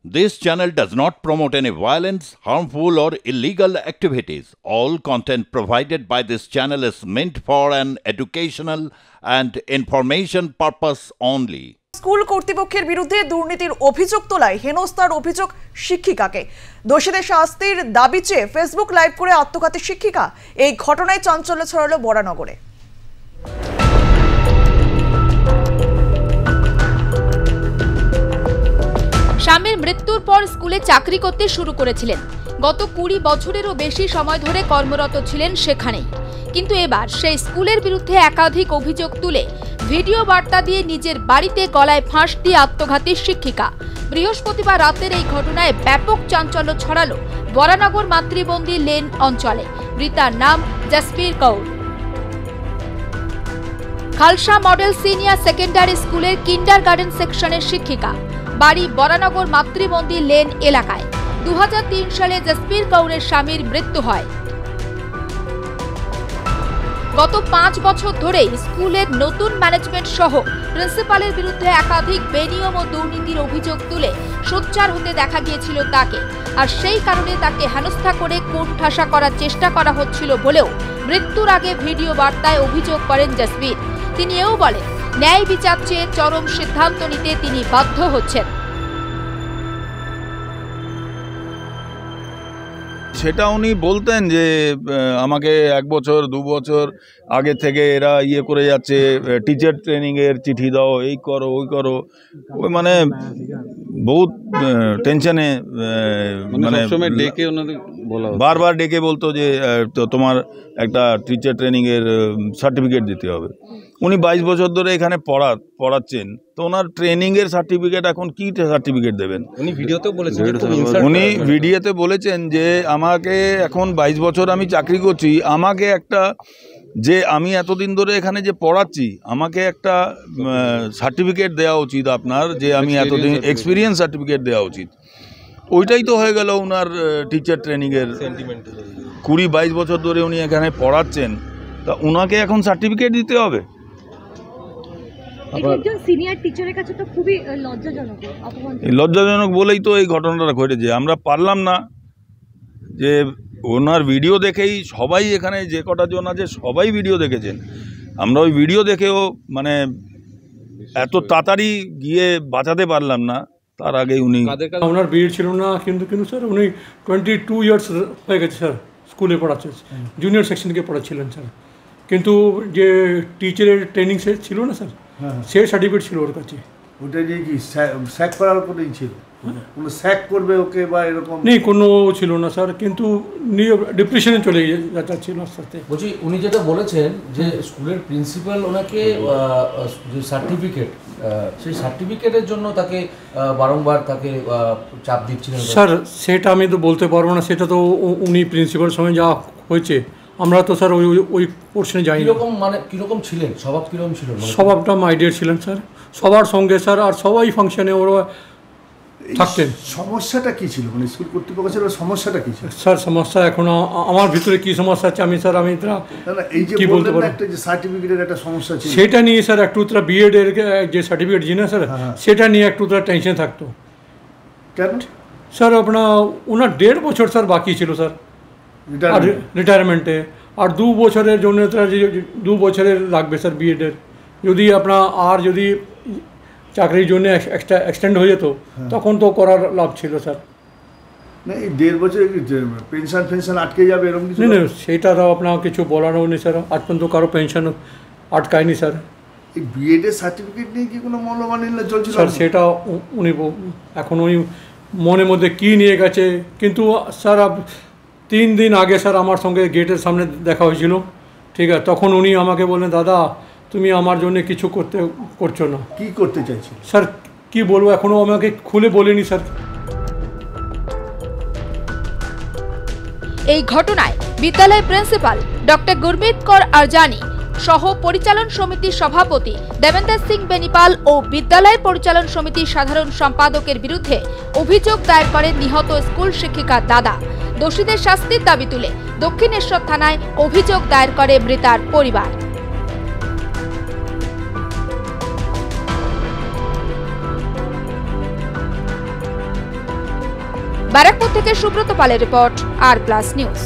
This channel does not promote any violence, harmful, or illegal activities. All content provided by this channel is meant for an educational and information purpose only. School কর্তৃপক্ষের বিরুদ্ধে দুর্নীতির অভিযোগ তোলায় হেনস্থার অভিযোগ শিক্ষিকাকে। দোষীদের শাস্তির দাবি চেয়ে ফেসবুক লাইভ করে আত্মঘাতী শিক্ষিকা। এই ঘটনায় চাঞ্চল্য ছড়ালো বরানগরে। স্বামীর মৃত্যুর পর স্কুলে চাকরি করতে শুরু করেছিলেন। গত 20 বছরেরও বেশি সময় ধরে কর্মরত ছিলেন সেখানেই। কিন্তু এবার সেই স্কুলের বিরুদ্ধে একাধিক অভিযোগ তুলে ভিডিও বার্তা দিয়ে নিজের বাড়িতে গলায় ফাঁস দিয়ে আত্মঘাতী শিক্ষিকা। বৃহস্পতিবার রাতের এই ঘটনায় ব্যাপক চাঞ্চল্য ছড়ালো বরানগর মাতৃবন্দী লেন অঞ্চলে। মৃতার নাম Jasbir Kaur. Khalsa model senior secondary স্কুলের কিন্ডারগার্টেন সেকশনের শিক্ষিকা। বাড়ি বরানগর মাতৃবন্দী লেন এলাকায়। 2003 সালে জসবীর কৌরের স্বামীর মৃত্যু হয়। গত 5 বছর ধরে স্কুলের নতুন ম্যানেজমেন্ট সহ প্রিন্সিপালের বিরুদ্ধে একাধিক বেনিয়ম ও দুর্নীতির অভিযোগ তুলে সোচ্চার হতে দেখা গিয়েছিল তাকে। আর সেই কারণে তাকে হেনস্থা করে কোণঠাসা করার চেষ্টা করা হচ্ছিল বলেও মৃত্যুর আগে ভিডিও বার্তায় অভিযোগ করেন জসবীর। তিনি এও বলেন, ন্যায় বিচার চেয়ে চরম সিদ্ধান্ত নিতে তিনি বাধ্য হচ্ছেন। সেটা উনি বলতেন যে আমাকে 1 বছর 2 বছর আগে থেকে এরা করে যাচ্ছে, টিচার ট্রেনিংয়ের চিঠি দাও, এই করো ওই করো। ওই মানে বহুত টেনশনে, মানে বারবার ডেকে বলতো যে তোমার একটা টিচার ট্রেনিংয়ের সার্টিফিকেট দিতে হবে। উনি 22 বছর ধরে এখানে পড়াচ্ছেন, তো ওনার ট্রেনিংয়ের সার্টিফিকেট এখন কি সার্টিফিকেট দেবেন? উনি ভিডিওতে বলেছেন যে আমাকে এখন 22 বছর আমি চাকরি করছি, আমাকে একটা যে আমি এতদিন ধরে এখানে যে পড়াচ্ছি, আমাকে একটা সার্টিফিকেট দেওয়া উচিত আপনার, যে আমি এতদিন এক্সপিরিয়েন্স সার্টিফিকেট দেওয়া উচিত। ওইটাই তো হয়ে গেল ওনার টিচার ট্রেনিংয়ের। 20-22 বছর ধরে উনি এখানে পড়াচ্ছেন, তা ওনাকে এখন সার্টিফিকেট দিতে হবে? লজ্জাজনক বলেই তো এই ঘটনাটা ঘটেছে। আমরা পারলাম না যে ওনার ভিডিও দেখেই সবাই এখানে যে কটা জন আছে সবাই ভিডিও দেখেছেন। আমরা ওই ভিডিও দেখেও মানে এত তাড়াতাড়ি গিয়ে বাঁচাতে পারলাম না। তার আগেই উনি, ওনার বিয়ে ছিল না, কিন্তু স্যার উনি 22 ইয়ার্স হয়ে গেছে স্যার স্কুলে পড়াচ্ছেন, জুনিয়র সেকশনকে পড়াচ্ছিলেন স্যার। কিন্তু যে টিচারের ট্রেনিং সে ছিল না স্যার, সে সার্টিফিকেট ছিল ওর কাছে। ওটা যে কি স্যাক করার পরেই ছিল, কোনো স্যাক করবে ওকে বা এরকম নেই, কোনো ছিল না স্যার। কিন্তু ডিপ্রেশনে চলে যাচ্ছিল সাথে। বলছি, উনি যেটা বলেছেন যে স্কুলের প্রিন্সিপাল ওনাকে যে সার্টিফিকেট, সেই সার্টিফিকেটের জন্য তাকে বারংবার তাকে চাপ দিচ্ছিলেন স্যার। সেটা আমি তো বলতে পারবো না, সেটা তো উনি প্রিন্সিপালের সঙ্গে যা হয়েছে, আমরা তো স্যার ওই পোর্শনে যাই। মানে কীরকম ছিলেন, স্বভাব কীরকম ছিল? স্বভাবটা মাইডিয়ার ছিলেন স্যার, সবার সঙ্গে স্যার, আর সবাই ফাংশনে ওরা থাকতেন। সমস্যাটা কি ছিল, মানে স্কুল কর্তৃপক্ষের সমস্যাটা কি ছিল স্যার? সমস্যা এখন আমার ভিতরে কি সমস্যা আছে আমি কি বলতে পারি, একটা যে সার্টিফিকেটের একটা সমস্যা ছিল, সেটা নিয়ে স্যার একটু বিএড এর যে সার্টিফিকেট জি না স্যার, সেটা নিয়ে একটু টেনশন থাকতো। কেন স্যার? ওনার 1.5 বছর স্যার বাকি ছিল স্যার রিটায়ারমেন্টে, আর 2 বছরের জন্য 2 বছরের লাগবে স্যার বিএডের। যদি যদি চাকরির জন্য এক্সটেন্ড হয়ে যেত তখন তো করার লাভ ছিল স্যার। না, এই 1.5 বছর পেনশন আটকে যাবে এরকম কিছু? না, সেটা তো আপনার কিছু বলানো নেই স্যার। আজ পর্যন্ত কারো পেনশন আটকায়নি স্যার। এই বিএডের সার্টিফিকেট নিয়ে কি কোনো মনোমালিন্য চলছিল স্যার? সেটা এখন উনি মনের মধ্যে কি নিয়ে গেছে। কিন্তু স্যার 3 দিন আগে স্যার আমার সঙ্গে গেটের সামনে দেখা হয়েছিল, ঠিক আছে? তখন উনি আমাকে বললেন, দাদা তুমি আমার জন্য কিছু করছো না। কি করতে চাইছি স্যার? কি বলবো, এখনো আমাকে খুলে বলেনি স্যার। এই ঘটনায় বিদ্যালয়ের প্রিন্সিপাল ডক্টর গুরমিত কর আরজানি সহ পরিচালন সমিতির সভাপতি দেবেন্দর সিং বেনিপাল ও বিদ্যালয় পরিচালন সমিতির সাধারণ সম্পাদকের বিরুদ্ধে অভিযোগ দায়ের করেন নিহত স্কুল শিক্ষিকার দাদা। দোষীদের শাস্তির দাবি তুলে দক্ষিণেশ্বর থানায় অভিযোগ দায়ের করে মৃতার পরিবার। ব্যারাকপুর থেকে সুব্রত পালের রিপোর্ট আর প্লাস নিউজ।